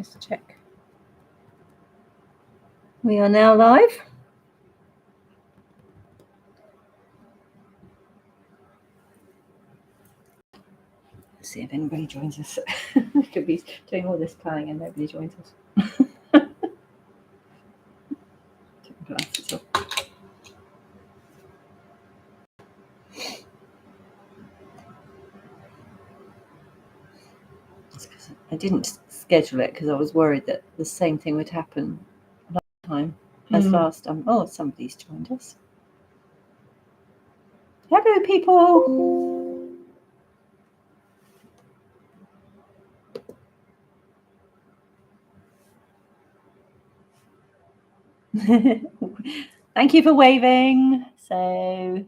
just check. We are now live. Let's see if anybody joins us. We could be doing all this planning and nobody joins us. Take my glasses off. I didn't schedule it because I was worried that the same thing would happen last time as last time. Oh, somebody's joined us. Hello, people. Thank you for waving. So,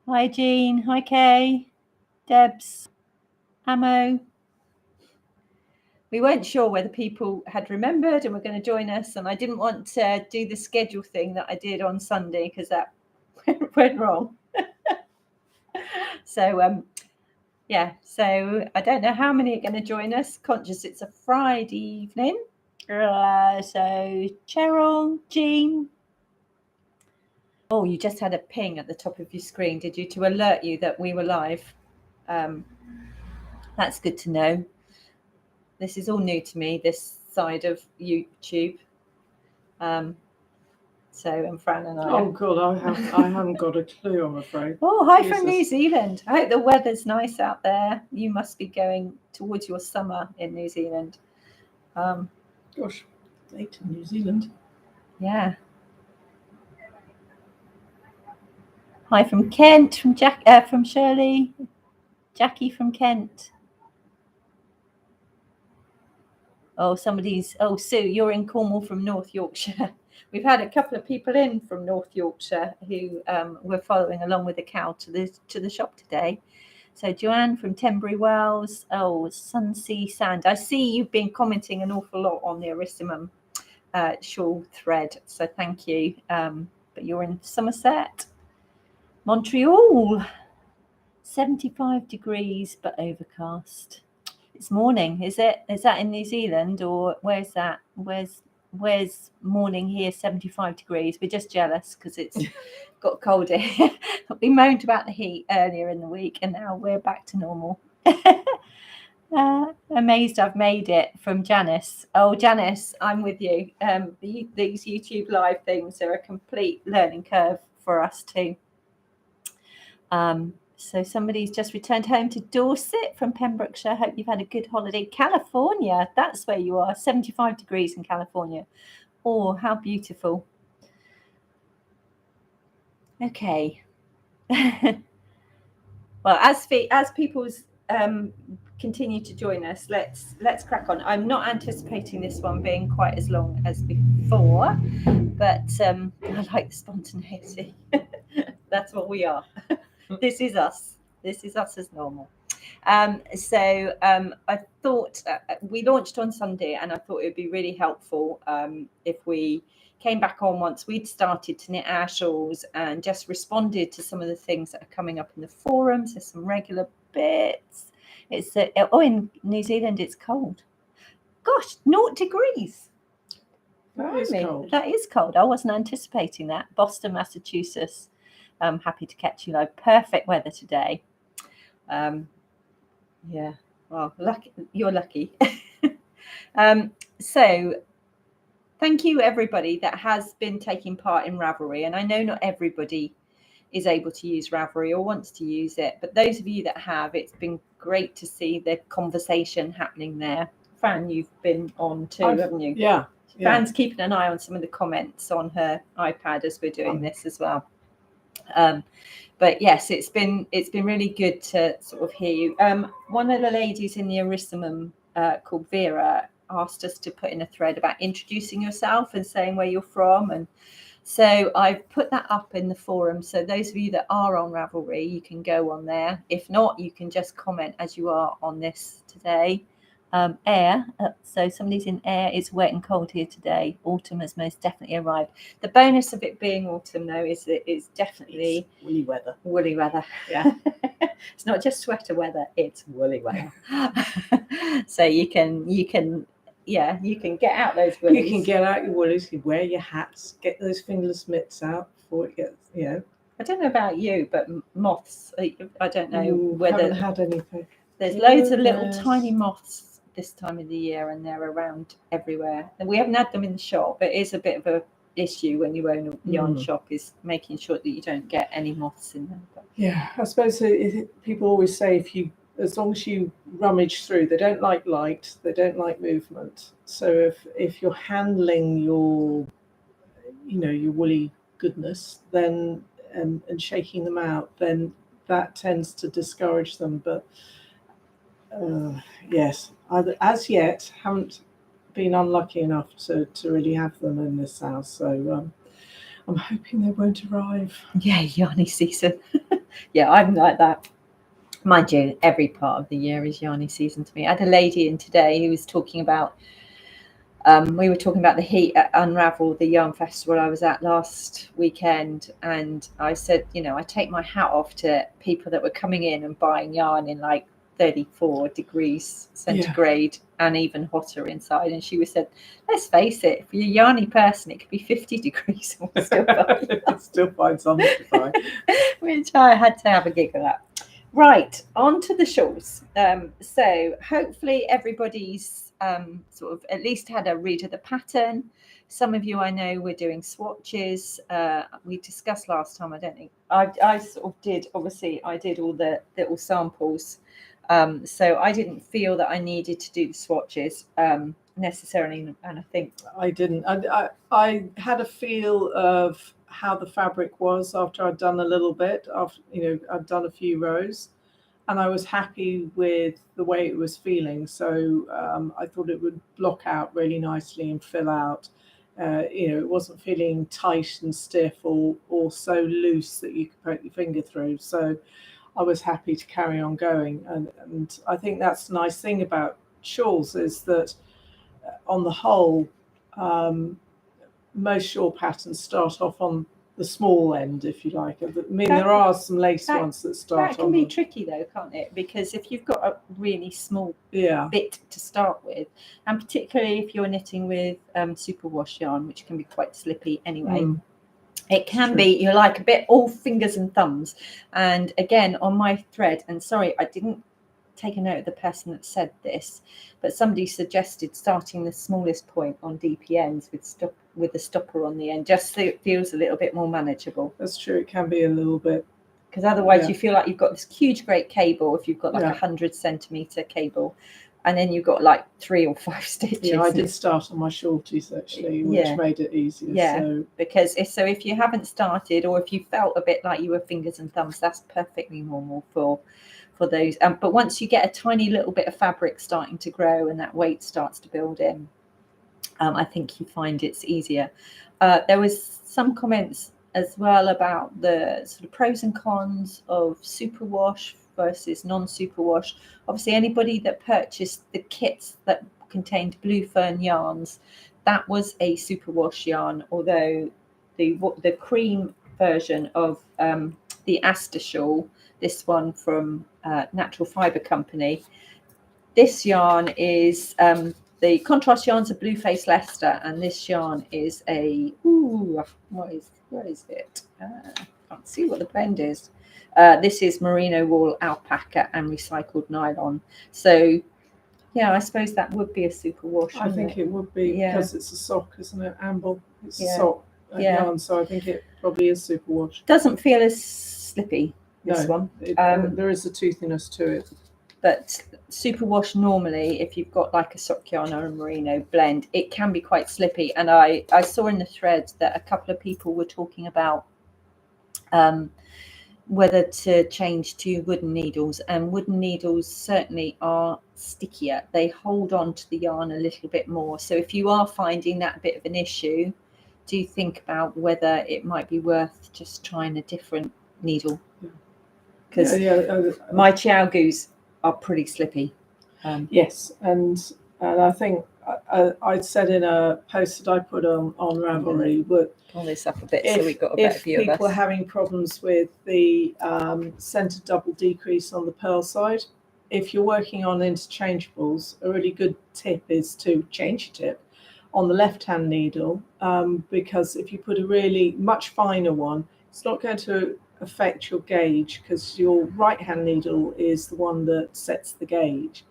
hi, Jean. Hi, Kay. Debs. Ammo. We weren't sure whether people had remembered and were going to join us, and I didn't want to do the schedule thing that I did on Sunday because that went wrong. So yeah, so I don't know how many are going to join us. Conscious it's a Friday evening. So Cheryl, Jean. Oh, you just had a ping at the top of your screen, did you, to alert you that we were live? That's good to know. This is all new to me, this side of YouTube. So, and Fran and I. Oh God, I haven't got a clue, I'm afraid. Oh, hi from New Zealand. I hope the weather's nice out there. You must be going towards your summer in New Zealand. Gosh, late in New Zealand. Yeah. Hi from Kent, from Shirley, Jackie from Kent. Oh, Sue, you're in Cornwall from North Yorkshire. We've had a couple of people in from North Yorkshire who were following along with the cow to the shop today. So Joanne from Tenbury Wells. Oh, Sunsea Sand. I see you've been commenting an awful lot on the Arissimum shawl thread. So thank you. But you're in Somerset. Montreal. 75 degrees but overcast. It's morning, is it? Is that in New Zealand or where's that? Where's morning here? 75 degrees. We're just jealous because it's got colder. We moaned about the heat earlier in the week and now we're back to normal. Amazed I've made it, from Janice. Oh, Janice, I'm with you. These YouTube live things are a complete learning curve for us too. So somebody's just returned home to Dorset from Pembrokeshire. Hope you've had a good holiday. California, that's where you are. 75 degrees in California. Oh, how beautiful. Okay. Well, as people's continue to join us, let's crack on. I'm not anticipating this one being quite as long as before, but I like the spontaneity. That's what we are. This is us. This is us as normal. So I thought we launched on Sunday, and I thought it would be really helpful if we came back on once we'd started to knit our shawls and just responded to some of the things that are coming up in the forums. There's some regular bits. It's in New Zealand it's cold. Gosh, 0 degrees. That is cold. I wasn't anticipating that. Boston, Massachusetts. I'm happy to catch you live. Perfect weather today. Yeah, well, lucky. You're lucky. So thank you everybody that has been taking part in Ravelry, and I know not everybody is able to use Ravelry or wants to use it, but those of you that have, it's been great to see the conversation happening there. Fran, you've been on too, haven't you? Yeah. Fran's keeping an eye on some of the comments on her iPad as we're doing this as well. But yes, it's been really good to sort of hear you. One of the ladies in the Arissimum called Vera asked us to put in a thread about introducing yourself and saying where you're from, and so I've put that up in the forum. So those of you that are on Ravelry, you can go on there. If not, you can just comment as you are on this today. Air, so somebody's in air. It's wet and cold here today. Autumn has most definitely arrived. The bonus of it being autumn, though, is that it's definitely woolly weather. Woolly weather. Yeah. It's not just sweater weather; it's woolly weather. So you can get out those woolies. You can get out your woolies. You wear your hats. Get those fingerless mitts out before it gets. I don't know about you, but moths. I don't know whether haven't had anything. There's loads of little tiny moths this time of the year, and they're around everywhere. And we haven't had them in the shop, but it is a bit of a issue when you own a yarn shop, is making sure that you don't get any moths in them. Yeah, I suppose people always say as long as you rummage through, they don't like light, they don't like movement. So if you're handling your woolly goodness, then and shaking them out, then that tends to discourage them. But yes, as yet haven't been unlucky enough to really have them in this house. So I'm hoping they won't arrive. Yeah, yarny season. Yeah, I'm like that. Mind you, every part of the year is yarny season to me. I had a lady in today who was talking about, we were talking about the heat at Unravel, the yarn festival I was at last weekend. And I said, I take my hat off to people that were coming in and buying yarn in like 34 degrees centigrade and even hotter inside. And she said, let's face it, if you're a yarny person, it could be 50 degrees and we'll still find something to buy. Which I had to have a giggle at. Right, on to the shawls. So hopefully everybody's sort of at least had a read of the pattern. Some of you I know were doing swatches. We discussed last time, I don't think. I sort of did, obviously, I did all the little samples. So I didn't feel that I needed to do the swatches necessarily. And I think I didn't. I had a feel of how the fabric was after I'd done a little bit, after I'd done a few rows, and I was happy with the way it was feeling. So I thought it would block out really nicely and fill out. It wasn't feeling tight and stiff or so loose that you could put your finger through. So I was happy to carry on going, and I think that's the nice thing about shawls is that on the whole, most shawl patterns start off on the small end, if you like. I mean, there are some lace ones that start on. That can be tricky though, can't it? Because if you've got a really small bit to start with, and particularly if you're knitting with superwash yarn, which can be quite slippy anyway, it can be, you're like a bit all fingers and thumbs. And again, on my thread, and sorry, I didn't take a note of the person that said this, but somebody suggested starting the smallest point on DPNs with the stopper on the end, just so it feels a little bit more manageable. That's true, it can be a little bit, because otherwise you feel like you've got this huge great cable if you've got like 100 centimeter cable, and then you've got like 3 or 5 stitches. Yeah, I did start on my shorties actually, which made it easier. Yeah, because if you haven't started, or if you felt a bit like you were fingers and thumbs, that's perfectly normal for those. But once you get a tiny little bit of fabric starting to grow and that weight starts to build in, I think you find it's easier. There was some comments as well about the sort of pros and cons of superwash versus non-superwash. Obviously, anybody that purchased the kits that contained blue fern yarns, that was a superwash yarn, although the cream version of the Aster shawl, this one from Natural Fibre Company, this yarn is the contrast yarn's a Blueface Leicester, and this yarn is a what is it? Can't see what the blend is. This is merino wool, alpaca, and recycled nylon. So yeah, I suppose that would be a superwash. I think it would be, because it's a sock, isn't it? Amble, it's a sock yarn, so I think it probably is superwash. Doesn't feel as slippy, this one. There is a toothiness to it. But superwash normally, if you've got like a sock yarn or a merino blend, it can be quite slippy. And I saw in the thread that a couple of people were talking about whether to change to wooden needles, and wooden needles certainly are stickier. They hold on to the yarn a little bit more. So if you are finding that a bit of an issue, do think about whether it might be worth just trying a different needle. Because my Chiaogus are pretty slippy. Yes, and I think I said in a post that I put on Ravelry, but pull this up a bit so we've got a better if view of people are us. having problems with the centre double decrease on the pearl side, if you're working on interchangeables, a really good tip is to change your tip on the left-hand needle, because if you put a really much finer one, it's not going to affect your gauge, because your right-hand needle is the one that sets the gauge.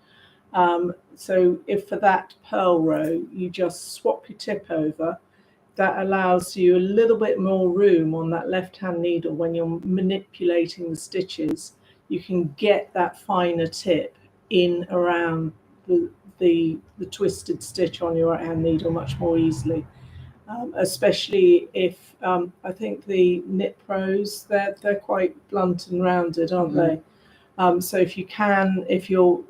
So if for that pearl row you just swap your tip over, that allows you a little bit more room on that left-hand needle when you're manipulating the stitches. You can get that finer tip in around the twisted stitch on your right-hand needle much more easily. Especially if I think the knit pros, they're quite blunt and rounded, aren't they? So if you can, if your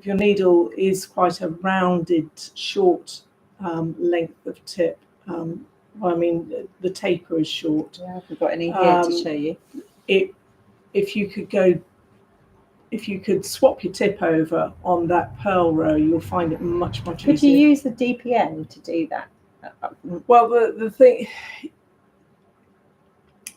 needle is quite a rounded, short length of tip, well, I mean the taper is short. Yeah, I haven't got any here to show you. If you could swap your tip over on that pearl row, you'll find it much easier. Could you use the DPN to do that? Well, the thing,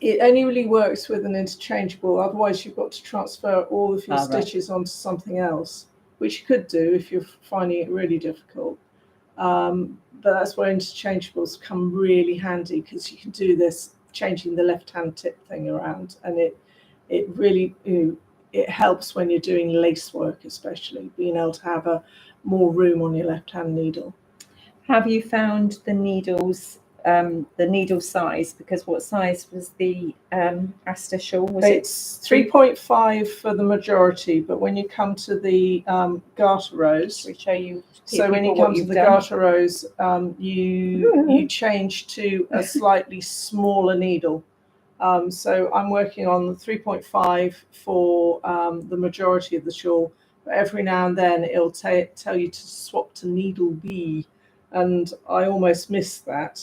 it only really works with an interchangeable. Otherwise, you've got to transfer all of your stitches onto something else, which you could do if you're finding it really difficult. But that's where interchangeables come really handy, because you can do this changing the left-hand tip thing around, and it really it helps when you're doing lace work, especially being able to have more room on your left-hand needle. Have you found the needles, the needle size? Because what size was the Aster shawl? Was it's 3.5 for the majority, but when you come to the garter rows, we show you. So when you come to the garter rows, you change to a slightly smaller needle. So I'm working on the 3.5 for the majority of the shawl, but every now and then it'll tell you to swap to needle B, and I almost missed that.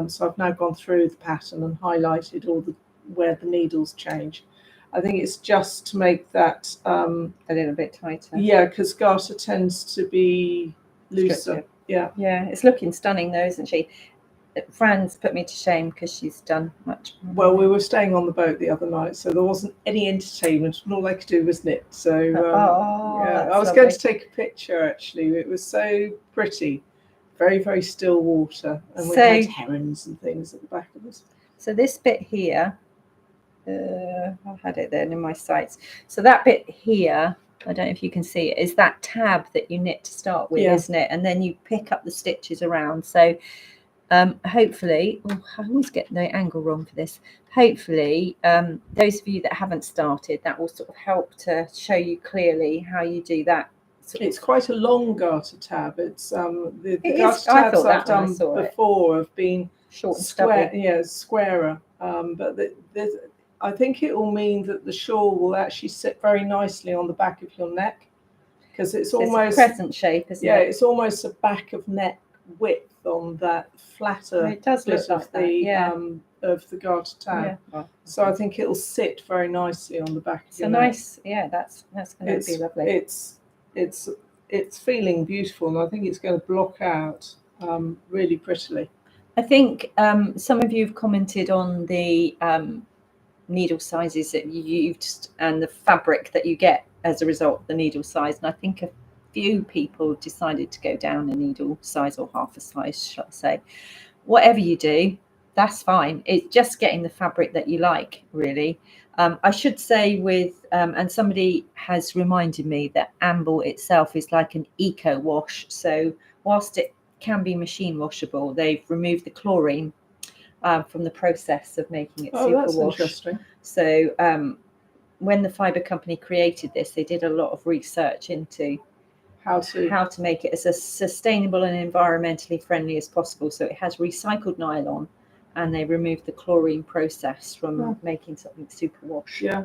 So I've now gone through the pattern and highlighted where the needles change. I think it's just to make that a little bit tighter. Yeah, because garter tends to be looser. Yeah, it's looking stunning though, isn't she? Fran's put me to shame because she's done much. Well, we were staying on the boat the other night, so there wasn't any entertainment, and all I could do was knit. So I was going to take a picture. Actually, it was so pretty, very still water, and we had herons and things at the back of us. So this bit here, I had it then in my sights. So that bit here, I don't know if you can see it, is that tab that you knit to start with, isn't it? And then you pick up the stitches around. So hopefully, I always get the angle wrong for this. Hopefully, those of you that haven't started, that will sort of help to show you clearly how you do that. It's quite a long garter tab. It's the garter tabs I've done before have been short and stubby. Squarer. But I think it will mean that the shawl will actually sit very nicely on the back of your neck, because it's almost a crescent shape, isn't it? Yeah, it's almost a back of neck width on that flatter it does look like of the garter tab. So I think it'll sit very nicely on the back of your neck. That's going to be lovely. It's feeling beautiful, and I think it's going to block out really prettily. I think some of you have commented on the needle sizes that you used and the fabric that you get as a result of the needle size, and I think a few people decided to go down a needle size or half a size, shall I say. Whatever you do, that's fine. It's just getting the fabric that you like, really. I should say with, and somebody has reminded me that amble itself is like an eco wash. So whilst it can be machine washable, they've removed the chlorine from the process of making it super that's wash. Interesting. So when the fibre company created this, they did a lot of research into how to make it as sustainable and environmentally friendly as possible. So it has recycled nylon, and they removed the chlorine process from making something super wash. Yeah.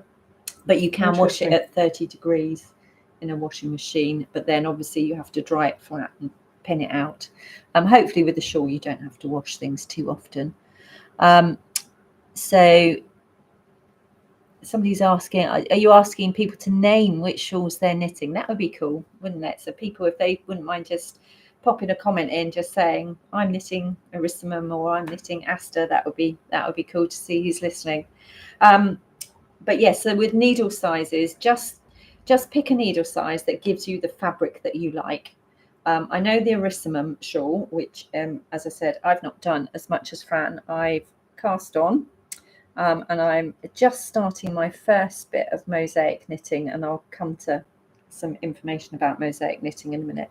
But you can wash it at 30 degrees in a washing machine, but then obviously you have to dry it flat and pin it out. Hopefully with the shawl you don't have to wash things too often. So somebody's asking, are you asking people to name which shawls they're knitting? That would be cool, wouldn't it? So people, if they wouldn't mind just popping a comment in, just saying I'm knitting Erissimum or I'm knitting Aster, that would be cool to see who's listening. But yes, so with needle sizes, just pick a needle size that gives you the fabric that you like. I know the Erissimum shawl, which, as I said, I've not done as much as Fran. I've cast on, and I'm just starting my first bit of mosaic knitting, and I'll come to some information about mosaic knitting in a minute.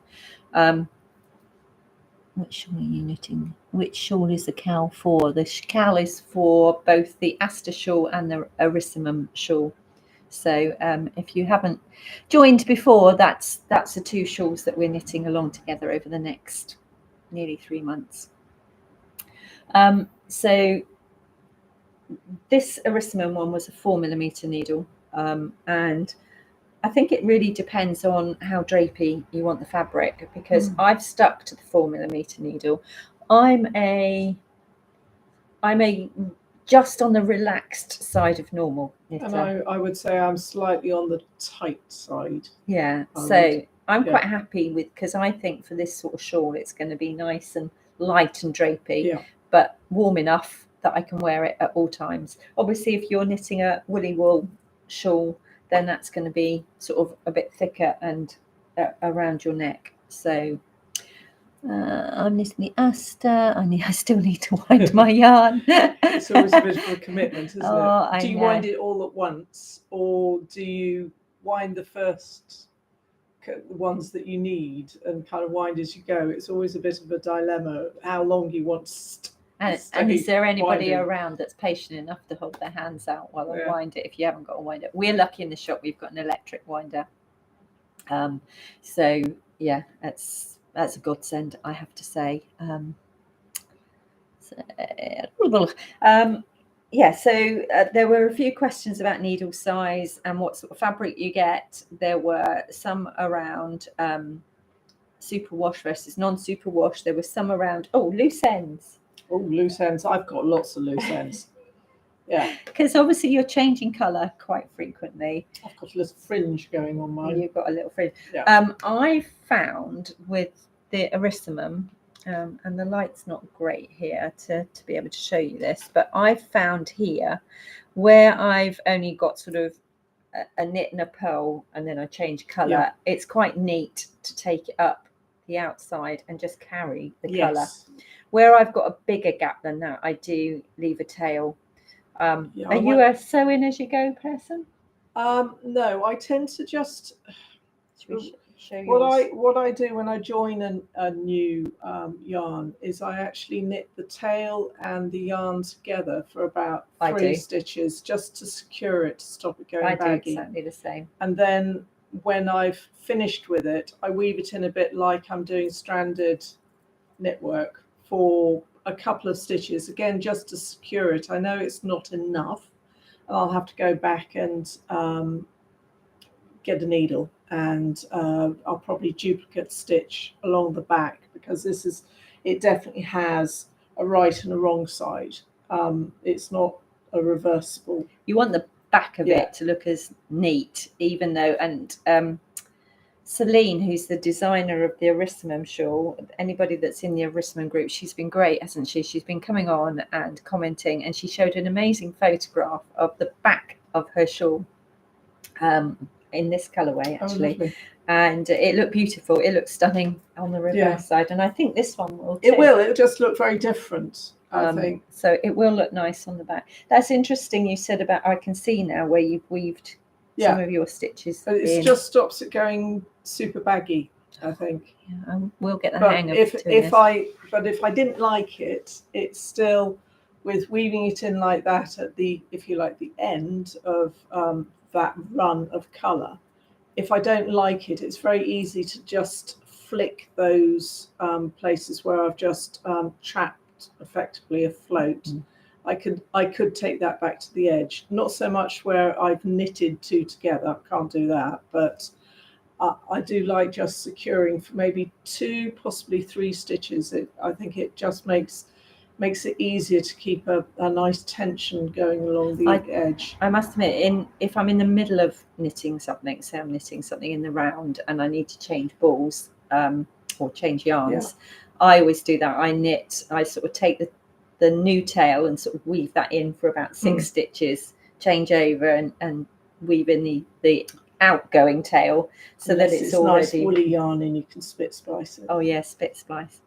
Which shawl are you knitting? Which shawl is the KAL for? The KAL is for both the Aster shawl and the Erissimum shawl. So if you haven't joined before, that's the two shawls that we're knitting along together over the next nearly 3 months. So this Erissimum one was a 4mm needle, and I think it really depends on how drapey you want the fabric, because I've stuck to the 4mm needle. I'm a just on the relaxed side of normal knitter. And I would say I'm slightly on the tight side. Yeah, so I'm quite happy with, because I think for this sort of shawl it's going to be nice and light and drapey, but warm enough that I can wear it at all times. Obviously, if you're knitting a woolly wool shawl, then that's going to be sort of a bit thicker and around your neck. So I'm knitting the Aster. I still need to wind my yarn. It's always a bit of a commitment, isn't it? Do you wind it all at once, or do you wind the first ones that you need and kind of wind as you go? It's always a bit of a dilemma how long you want to and is there anybody around that's patient enough to hold their hands out while I wind it if you haven't got a winder? We're lucky in the shop, we've got an electric winder. So yeah, that's a godsend, I have to say. So there were a few questions about needle size and what sort of fabric you get. There were some around superwash versus non-superwash. There were some around loose ends. Oh, loose ends. I've got lots of loose ends. Yeah. Because obviously you're changing colour quite frequently. I've got a little fringe going on mine. You've got a little fringe. Yeah. I found with the Erissimum, and the light's not great here to be able to show you this, but I found here where I've only got sort of a knit and a purl and then I change colour, it's quite neat to take it up the outside and just carry the colour. Where I've got a bigger gap than that, I do leave a tail. Are you a sew in as you go person? No, I tend to just what I do when I join a new yarn is I actually knit the tail and the yarn together for about 3 stitches just to secure it, to stop it going baggy. I do exactly the same. And then when I've finished with it, I weave it in a bit like I'm doing stranded knitwork for a couple of stitches, again just to secure it. I know it's not enough, and I'll have to go back and get a needle, and I'll probably duplicate stitch along the back, because it definitely has a right and a wrong side. It's not a reversible. You want the back of it to look as neat, even though, and Celine, who's the designer of the Erissimum shawl, anybody that's in the Erissimum group, she's been great, hasn't she? She's been coming on and commenting, and she showed an amazing photograph of the back of her shawl in this colourway, actually. And it looked beautiful. It looked stunning on the reverse side, and I think this one will too. It'll just look very different, I think. So it will look nice on the back. That's interesting you said about, I can see now where you've weaved some of your stitches. But it just stops it going super baggy, I think. Yeah, we'll get the hang of it. But if I didn't like it, it's still, with weaving it in like that at the, if you like, the end of that run of colour, if I don't like it, it's very easy to just flick those places where I've just trapped effectively a float. I could take that back to the edge. Not so much where I've knitted 2 together. I can't do that, but I do like just securing for maybe 2, possibly 3 stitches. I think it just makes makes it easier to keep a nice tension going along the edge. I must admit, if I'm in the middle of knitting something, say I'm knitting something in the round and I need to change balls or change yarns, I always do that. I sort of take the new tail and sort of weave that in for about 6 stitches, change over and weave in the outgoing tail, so that it's already nice woolly yarn and you can spit splice it. Oh yeah, spit splice.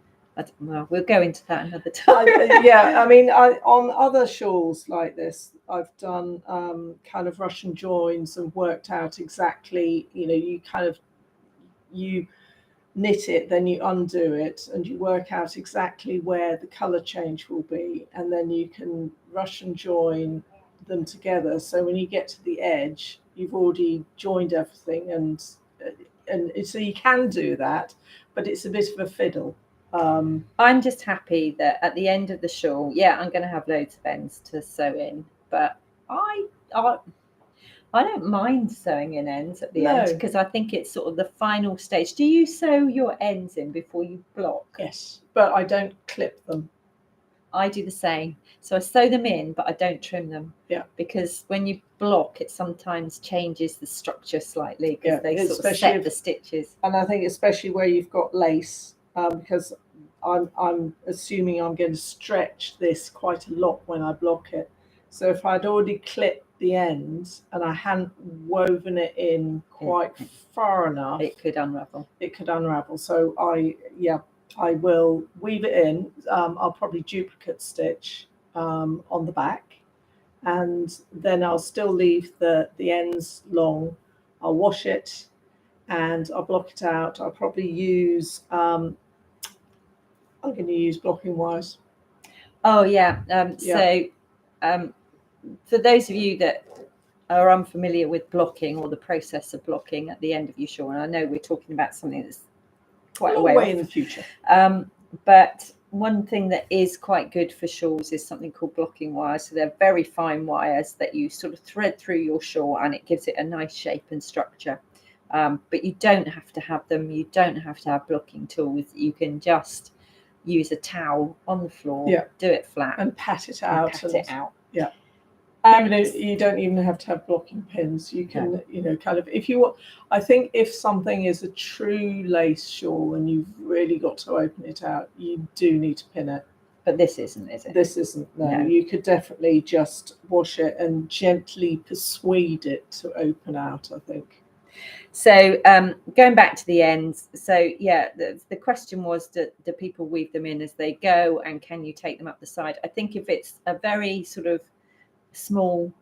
Well, we'll go into that another time. Yeah, I mean, on other shawls like this, I've done kind of Russian joins and worked out exactly, you knit it, then you undo it, and you work out exactly where the colour change will be, and then you can Russian join them together. So when you get to the edge, you've already joined everything, and so you can do that, but it's a bit of a fiddle. I'm just happy that at the end of the shawl, I'm going to have loads of ends to sew in, but I don't mind sewing in ends at the end, because I think it's sort of the final stage. Do you sew your ends in before you block? Yes, but I don't clip them. I do the same. So I sew them in, but I don't trim them. Yeah. Because when you block, it sometimes changes the structure slightly, because they sort of set the stitches. And I think especially where you've got lace, because I'm assuming I'm going to stretch this quite a lot when I block it. So if I'd already clipped the ends and I hadn't woven it in quite far enough, it could unravel. So I will weave it in. I'll probably duplicate stitch on the back, and then I'll still leave the ends long. I'll wash it and I'll block it out. I'll probably use I'm going to use blocking wires. Oh yeah. So for those of you that are unfamiliar with blocking or the process of blocking at the end of your shawl, and I know we're talking about something that's quite a way in the future, but one thing that is quite good for shawls is something called blocking wires. So they're very fine wires that you sort of thread through your shawl, and it gives it a nice shape and structure. But you don't have to have them. You don't have to have blocking tools. You can just use a towel on the floor, do it flat, and pat it out. Yeah. You don't even have to have blocking pins. You can, kind of, if you want. I think if something is a true lace shawl and you've really got to open it out, you do need to pin it. But this isn't, is it? This isn't. No. You could definitely just wash it and gently persuade it to open out, I think. So going back to the ends, so the question was, do people weave them in as they go, and can you take them up the side? I think if it's a very sort of small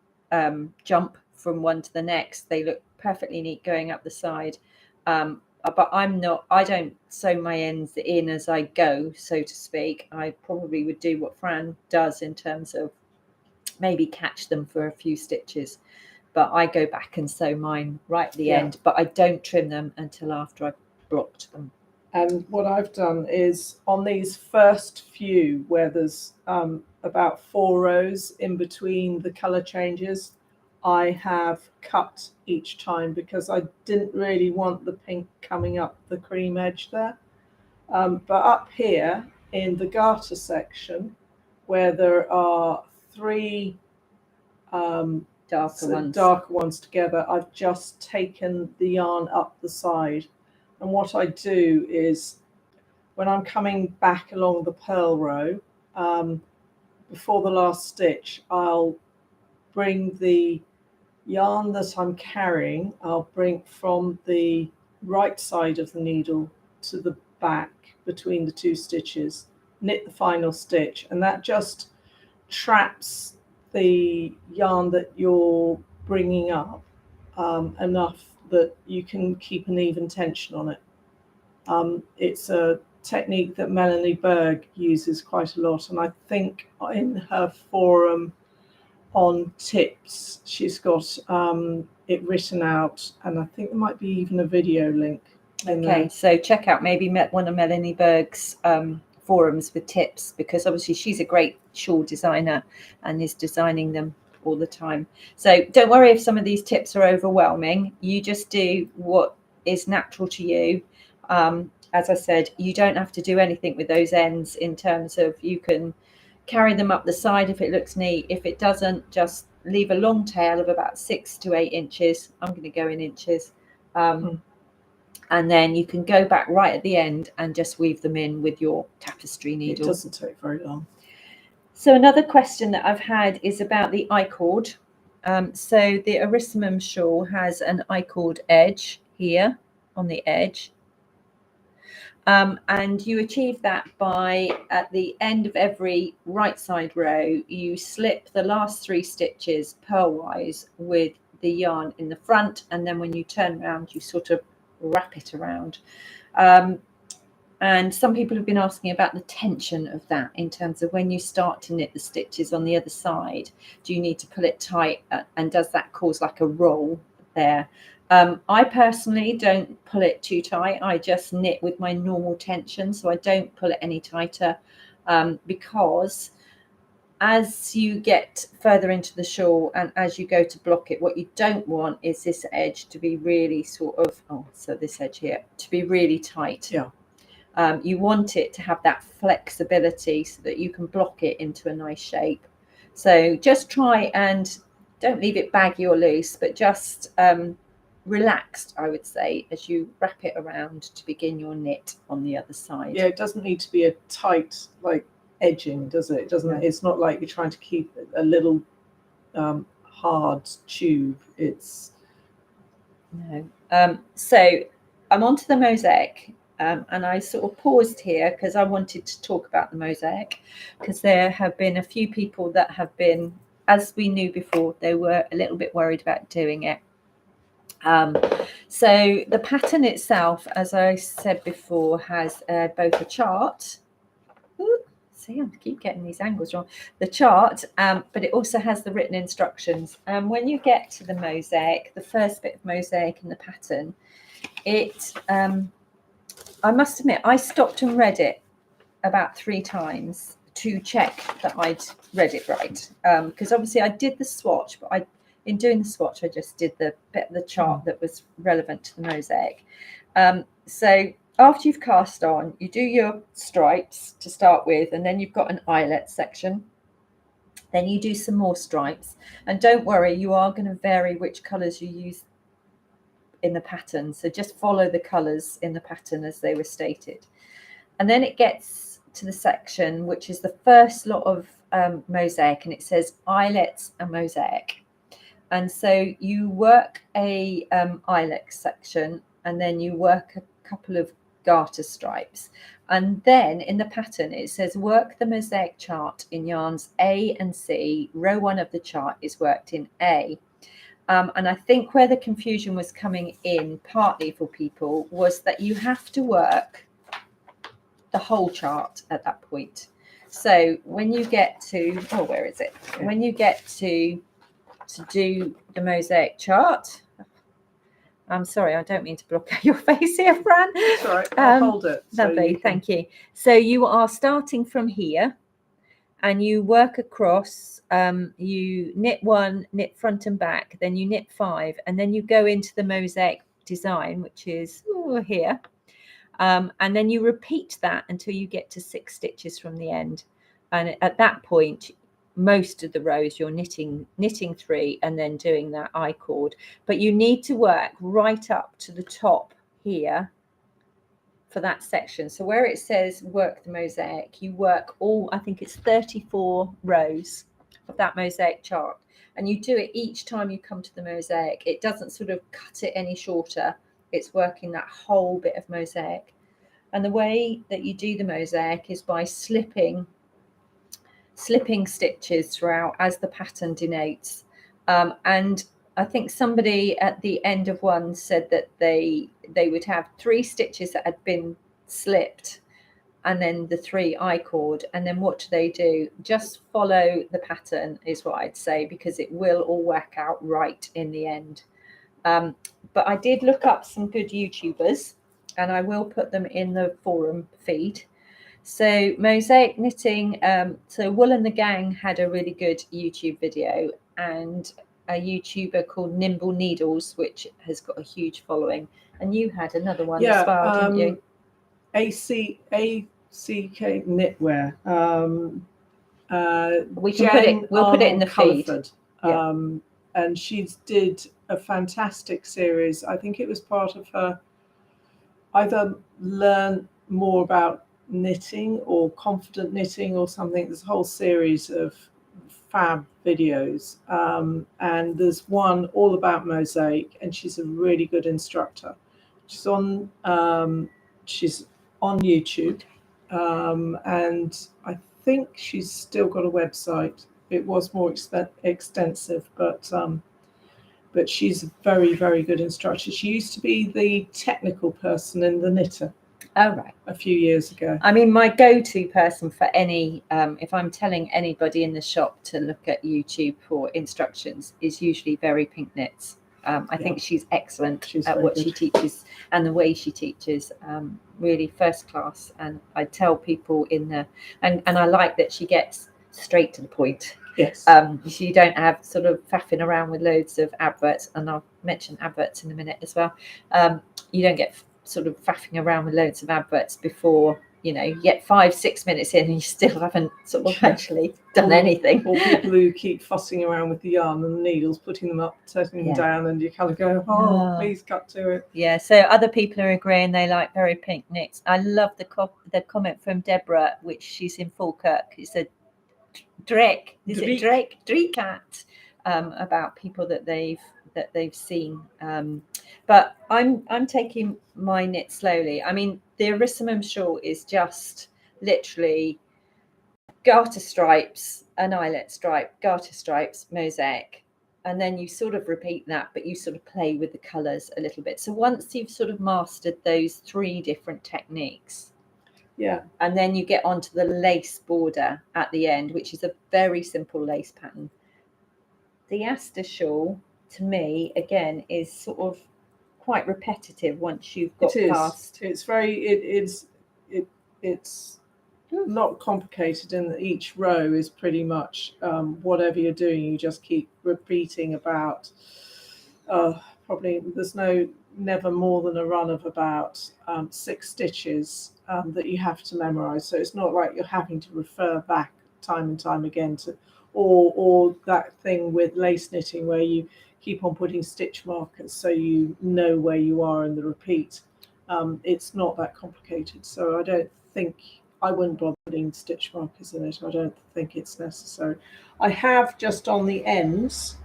jump from one to the next, they look perfectly neat going up the side. But I don't sew my ends in as I go, so to speak. I probably would do what Fran does in terms of maybe catch them for a few stitches. But I go back and sew mine right at the end, but I don't trim them until after I've blocked them. And what I've done is on these first few where there's about 4 rows in between the colour changes, I have cut each time because I didn't really want the pink coming up the cream edge there. But up here in the garter section, where there are 3 darker ones together, I've just taken the yarn up the side. And what I do is, when I'm coming back along the purl row, before the last stitch, I'll bring the yarn that I'm carrying, I'll bring from the right side of the needle to the back between the 2 stitches, knit the final stitch, and that just traps the yarn that you're bringing up enough that you can keep an even tension on it. It's a technique that Melanie Berg uses quite a lot, and I think in her forum on tips she's got it written out, and I think there might be even a video link in there. So check out maybe one of Melanie Berg's forums with tips, because obviously she's a great shawl designer and is designing them all the time. So don't worry if some of these tips are overwhelming. You just do what is natural to you. As I said, you don't have to do anything with those ends in terms of you can carry them up the side if it looks neat. If it doesn't, just leave a long tail of about 6 to 8 inches. I'm going to go in inches. And then you can go back right at the end and just weave them in with your tapestry needle. It doesn't take very long. So another question that I've had is about the I-cord. So the Arissimum shawl has an I-cord edge here on the edge. And you achieve that by, at the end of every right side row, you slip the last 3 stitches purlwise with the yarn in the front, and then when you turn around, you sort of wrap it around. And some people have been asking about the tension of that in terms of when you start to knit the stitches on the other side, do you need to pull it tight, and does that cause like a roll there? I personally don't pull it too tight. I just knit with my normal tension, so I don't pull it any tighter, because as you get further into the shawl and as you go to block it, what you don't want is this edge to be really sort of, so this edge here, to be really tight. Yeah. You want it to have that flexibility so that you can block it into a nice shape. So just try and don't leave it baggy or loose, but just relaxed, I would say, as you wrap it around to begin your knit on the other side. Yeah, it doesn't need to be a tight like edging, does it? It doesn't. No. It's not like you're trying to keep a little hard tube. It's no. So I'm onto the mosaic. And I sort of paused here because I wanted to talk about the mosaic, because there have been a few people that have been, as we knew before, they were a little bit worried about doing it. So the pattern itself, as I said before, has both a chart. Ooh, see, I keep getting these angles wrong. The chart, but it also has the written instructions. And when you get to the mosaic, the first bit of mosaic in the pattern, it I must admit, I stopped and read it about 3 times to check that I'd read it right. Because obviously I did the swatch, but in doing the swatch, I just did the bit of the chart that was relevant to the mosaic. So after you've cast on, you do your stripes to start with, and then you've got an eyelet section. Then you do some more stripes. And don't worry, you are going to vary which colours you use in the pattern, so just follow the colours in the pattern as they were stated. And then it gets to the section which is the first lot of mosaic, and it says eyelets and mosaic. And so you work a eyelet section, and then you work a couple of garter stripes, and then in the pattern it says work the mosaic chart in yarns A and C. Row 1 of the chart is worked in A. And I think where the confusion was coming in partly for people was that you have to work the whole chart at that point. So when you get to, where is it? Okay. When you get to do the mosaic chart, I'm sorry, I don't mean to block your face here, Fran. It's all right, I'll hold it. Lovely, thank you. So you are starting from here, and you work across, you knit 1, knit front and back, then you knit 5, and then you go into the mosaic design, which is here. And then you repeat that until you get to 6 stitches from the end. And at that point, most of the rows you're knitting 3 and then doing that I-cord. But you need to work right up to the top here for that section. So where it says work the mosaic, you work all, I think it's 34 rows of that mosaic chart, and you do it each time you come to the mosaic. It doesn't sort of cut it any shorter. It's working that whole bit of mosaic. And the way that you do the mosaic is by slipping stitches throughout as the pattern denotes. And I think somebody at the end of one said that they would have 3 stitches that had been slipped, and then the 3 I-cord. And then what do? Just follow the pattern is what I'd say, because it will all work out right in the end. But I did look up some good YouTubers, and I will put them in the forum feed. So mosaic knitting, so Wool and the Gang had a really good YouTube video, and a YouTuber called Nimble Needles, which has got a huge following. And you had another one as well, didn't you? ACK Knitwear. We can put it. We'll put it in the feed. And she did a fantastic series. I think it was part of her either learn more about knitting or confident knitting or something. There's a whole series of fab videos, and there's one all about mosaic, and she's a really good instructor. She's on YouTube, and I think she's still got a website. It was more extensive, but she's a very, very good instructor. She used to be the technical person in the Knitter. Oh, right. A few years ago. I mean, my go-to person for any, if I'm telling anybody in the shop to look at YouTube for instructions, is usually Very Pink Knits. I think she's excellent at what she teaches, and the way she teaches, really first class. And I tell people and I like that she gets straight to the point. Yes. So you don't have sort of faffing around with loads of adverts, and I'll mention adverts in a minute as well. You don't get sort of faffing around with loads of adverts before, you get 5-6 minutes in and you still haven't sort of actually done anything. Or people who keep fussing around with the yarn and the needles, putting them up, setting them down, and you kind of go, please cut to it. Yeah, so other people are agreeing they like Very Pink Knits. I love the comment from Deborah, which she's in Falkirk. It said Drake about people that they've seen, but I'm taking my knit slowly. I mean, the Arissimum shawl is just literally garter stripes, an eyelet stripe, garter stripes, mosaic, and then you sort of repeat that, but you sort of play with the colors a little bit. So once you've sort of mastered those 3 different techniques, and then you get onto the lace border at the end, which is a very simple lace pattern. The Aster shawl, to me, again, is sort of quite repetitive once you've got past. It's not complicated, and each row is pretty much whatever you're doing. You just keep repeating about. Probably there's never more than a run of about 6 stitches that you have to memorize. So it's not like you're having to refer back time and time again to, or that thing with lace knitting where you keep on putting stitch markers so you know where you are in the repeat. It's not that complicated. So I wouldn't bother putting stitch markers in it. I don't think it's necessary. I have just on the ends,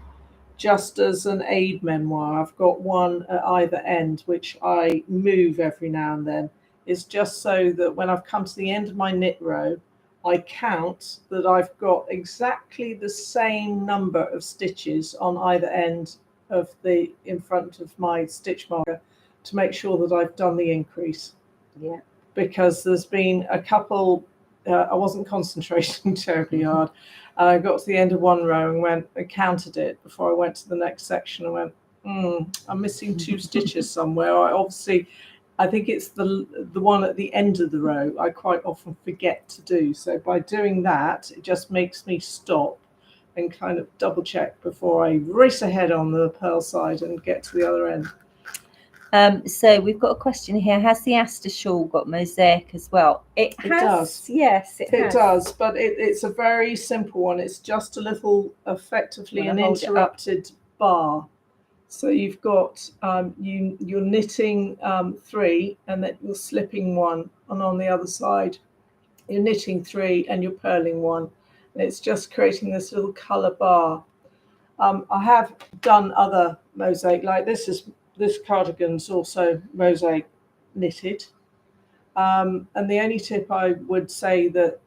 just as an aid memoir, I've got one at either end, which I move every now and then. It's just so that when I've come to the end of my knit row, I count that I've got exactly the same number of stitches on either end of in front of my stitch marker to make sure that I've done the increase. Yeah. Because there's been a couple, I wasn't concentrating terribly hard. I got to the end of one row and counted it before I went to the next section and went, I'm missing 2 stitches somewhere. I think it's the one at the end of the row I quite often forget to do. So by doing that, it just makes me stop and kind of double check before I race ahead on the purl side and get to the other end. So we've got a question here. Has the Aster shawl got mosaic as well? It does. Yes, it does, but it's a very simple one. It's just a little, effectively an interrupted bar. So you've got you're knitting 3, and then you're slipping 1, and on the other side you're knitting 3 and you're purling 1, and it's just creating this little color bar. I have done other mosaic, like this cardigan's also mosaic knitted, and the only tip I would say that,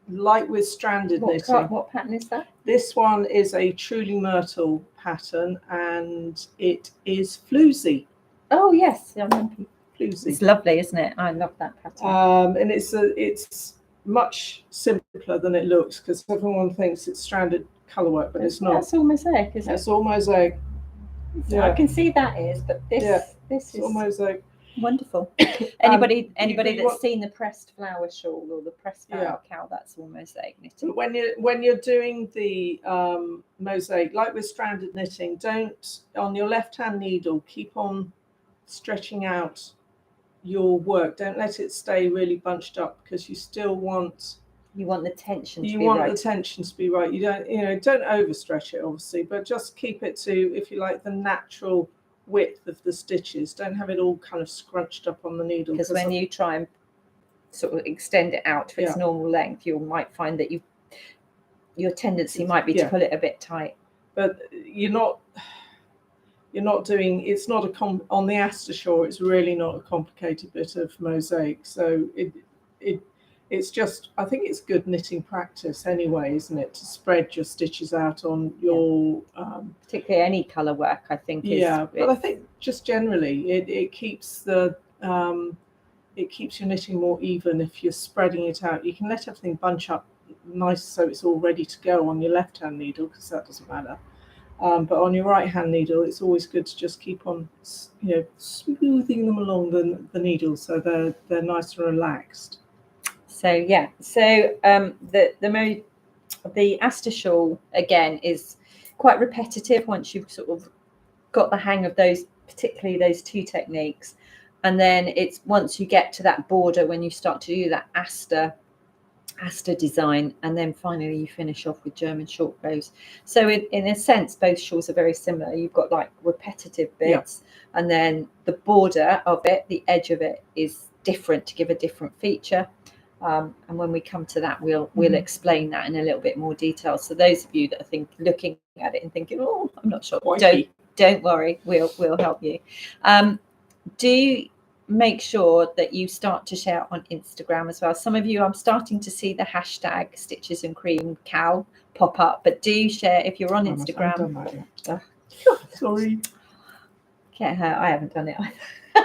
like with stranded knitting. What pattern is that? This one is a Truly Myrtle pattern, and it is flusy. Oh yes, I remember. Flusy. It's lovely, isn't it? I love that pattern. And it's much simpler than it looks, because everyone thinks it's stranded colour work, but it's not. That's all mosaic, isn't it? It's all mosaic. Yeah. I can see that is, but this is all mosaic. Wonderful. Anybody that's seen the pressed flower shawl or the pressed flower cowl, that's all mosaic knitting. When you're doing the mosaic, like with stranded knitting, don't, on your left hand needle, keep on stretching out your work. Don't let it stay really bunched up, because you still want You want the tension to You be want right. the tension to be right. You don't overstretch it, obviously, but just keep it to, if you like, the natural width of the stitches. Don't have it all kind of scrunched up on the needle. Because when you try and sort of extend it out to its normal length, you might find that your tendency might be to pull it a bit tight. But you're not doing, it's not on the Aster Shawl, it's really not a complicated bit of mosaic. So it's just, I think it's good knitting practice anyway, isn't it, to spread your stitches out on your particularly any colour work, I think. But I think just generally it keeps your knitting more even if you're spreading it out. You can let everything bunch up nice so it's all ready to go on your left hand needle, because that doesn't matter. But on your right hand needle, it's always good to just keep on, smoothing them along the needle so they're nice and relaxed. So yeah, so the Aster Shawl again is quite repetitive once you've sort of got the hang of those, particularly those two techniques, and then it's once you get to that border when you start to do that Aster design, and then finally you finish off with German short bows. So in a sense, both shawls are very similar. You've got like repetitive bits, and then the border of it, the edge of it, is different to give a different feature. And when we come to that, we'll explain that in a little bit more detail. So those of you that are looking at it and thinking, oh, I'm not sure, don't worry, we'll help you. Do make sure that you start to share on Instagram as well. Some of you, I'm starting to see the hashtag Stitches and Cream KAL pop up, but do share if you're on Instagram. Sorry. Get her. I haven't done it either.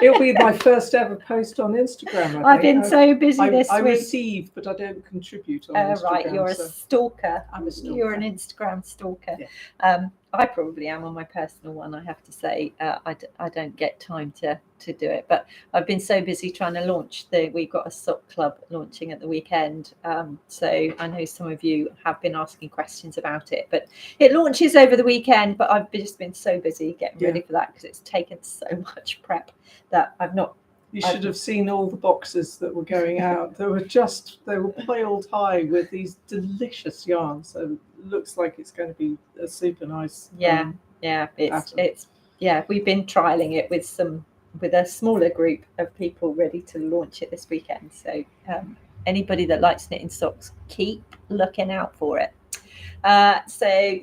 It'll be my first ever post on Instagram. I've been so busy this week. I receive, but I don't contribute on Instagram. Right, you're a stalker. I'm a stalker. You're an Instagram stalker. Yeah. I probably am on my personal one, I have to say. I don't get time to do it, but I've been so busy trying to launch we've got a sock club launching at the weekend. So I know some of you have been asking questions about it, but it launches over the weekend, but I've just been so busy getting ready for that because it's taken so much prep that I've not. You should have seen all the boxes that were going out. They were piled high with these delicious yarns. So it looks like it's going to be a super nice. We've been trialing it with a smaller group of people ready to launch it this weekend. So anybody that likes knitting socks, keep looking out for it. So do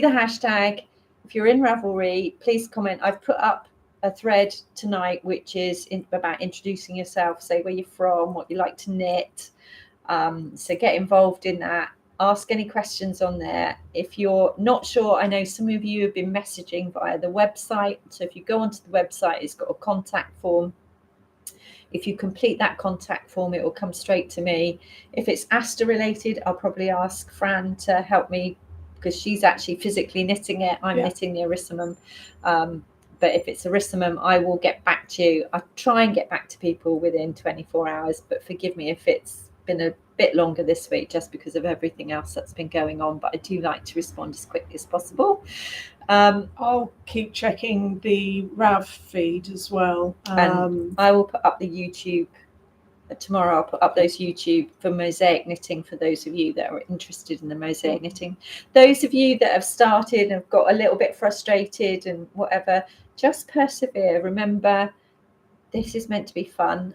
the hashtag. If you're in Ravelry, please comment. I've put up a thread tonight which is about introducing yourself, say where you're from, what you like to knit, so get involved in that. Ask any questions on there. If you're not sure, I know some of you have been messaging via the website, so if you go onto the website, it's got a contact form. If you complete that contact form, it will come straight to me. If it's Aster related, I'll probably ask Fran to help me because she's actually physically knitting it. I'm knitting the Arissimum. But if it's Arissimum, I will get back to you. I try and get back to people within 24 hours, but forgive me if it's been a bit longer this week just because of everything else that's been going on. But I do like to respond as quickly as possible. I'll keep checking the Rav feed as well. And I will put up the YouTube. Tomorrow I'll put up those YouTube for mosaic knitting for those of you that are interested in the mosaic knitting. Those of you that have started and have got a little bit frustrated and whatever, just persevere. Remember, this is meant to be fun.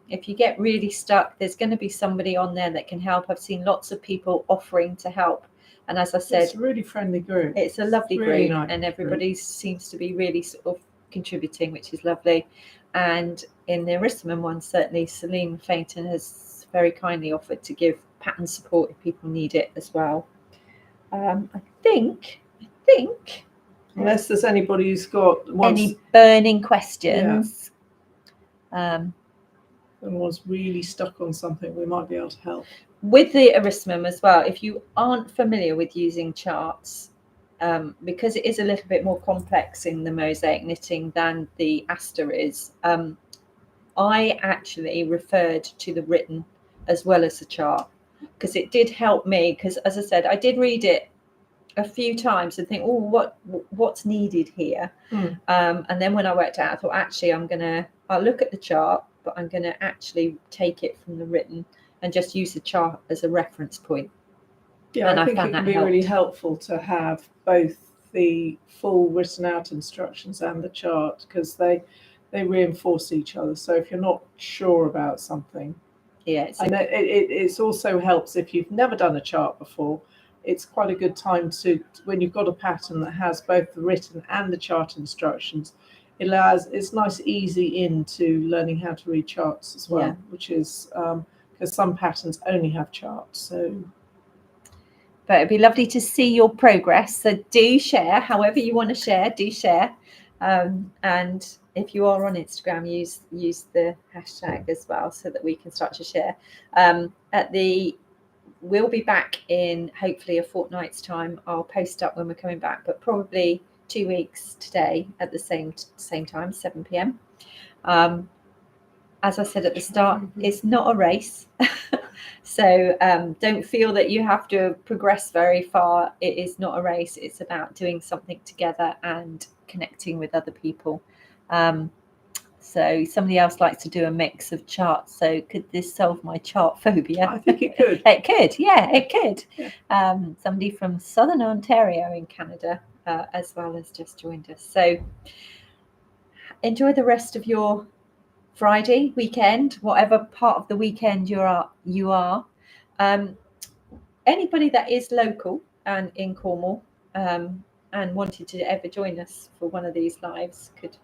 If you get really stuck, there's going to be somebody on there that can help. I've seen lots of people offering to help. And as I said, it's a really friendly group. It's a lovely group, nice and everybody seems to be really sort of contributing, which is lovely. And in the Arissimum one, certainly Celine Fainton has very kindly offered to give pattern support if people need it as well. I think unless there's anybody who's got any burning questions, and was really stuck on something, we might be able to help. With the Arissimum as well, if you aren't familiar with using charts, because it is a little bit more complex in the mosaic knitting than the Aster is, I actually referred to the written as well as the chart because it did help me, because as I said, I did read it a few times and think, oh, what's needed here? And then when I worked out, I thought, actually, I'll look at the chart, but I'm going to actually take it from the written and just use the chart as a reference point. Yeah, And I I think found it can that be really helped. helpful to have both the full written out instructions and the chart, because they reinforce each other. So if you're not sure about something, Yeah, and it also helps if you've never done a chart before. It's quite a good time to, when you've got a pattern that has both the written and the chart instructions, it's nice easy into learning how to read charts as well, which is because some patterns only have charts. So, but it'd be lovely to see your progress. So do share, however you want to share. Do share, and if you are on Instagram, use the hashtag as well, so that we can start to share. We'll be back in hopefully a fortnight's time. I'll post up when we're coming back, but probably 2 weeks today at the same time, 7 p.m. As I said at the start, it's not a race. So don't feel that you have to progress very far. It is not a race. It's about doing something together and connecting with other people. So somebody else likes to do a mix of charts. So could this solve my chart phobia? I think it could. It could. Yeah, it could. Yeah. Somebody from Southern Ontario in Canada as well has just joined us. So enjoy the rest of your Friday weekend, whatever part of the weekend you are. Anybody that is local and in Cornwall and wanted to ever join us for one of these lives could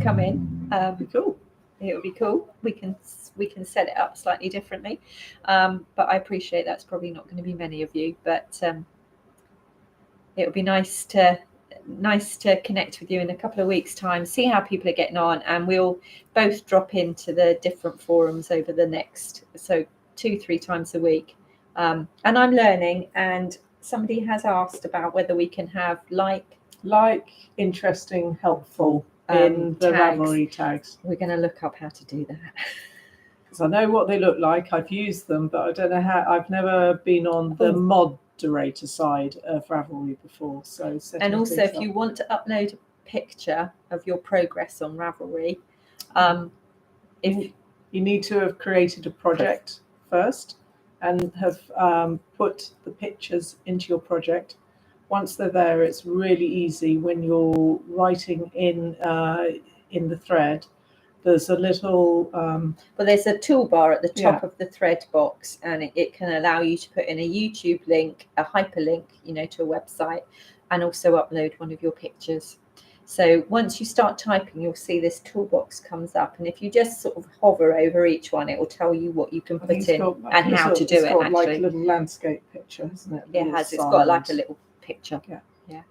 come in. Be cool. It would be cool. We can set it up slightly differently, but I appreciate that's probably not going to be many of you. But it would be nice to connect with you in a couple of weeks' time, see how people are getting on, and we'll both drop into the different forums over the next 2-3 times a week. And I'm learning, and somebody has asked about whether we can have interesting, helpful in the Ravelry tags. We're going to look up how to do that. Because I know what they look like. I've used them, but I don't know how. I've never been on the moderator side of Ravelry before. So, and also, if you want to upload a picture of your progress on Ravelry, if you need to have created a project first and have put the pictures into your project. Once they're there, it's really easy when you're writing in the thread. There's a little there's a toolbar at the top of the thread box, and it can allow you to put in a YouTube link, a hyperlink, to a website, and also upload one of your pictures. So once you start typing, you'll see this toolbox comes up, and if you just sort of hover over each one, it will tell you what you can put in and how to do it. It's got like a little landscape picture, isn't it? It has. It's got like a little picture. Yeah.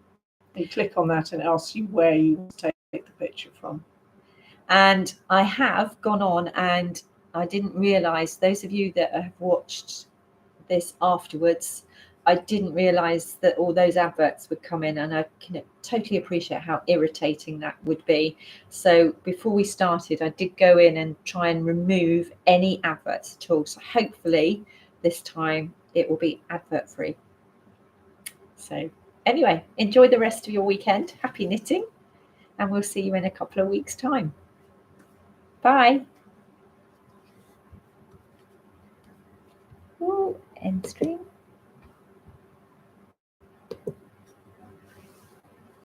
You click on that and it asks you where you want to take the picture from. And I have gone on, and I didn't realise, those of you that have watched this afterwards, I didn't realise that all those adverts would come in, and I can totally appreciate how irritating that would be. So before we started, I did go in and try and remove any adverts at all. So hopefully this time it will be advert free. So anyway, enjoy the rest of your weekend. Happy knitting, and we'll see you in a couple of weeks' time. Bye. Ooh, end stream.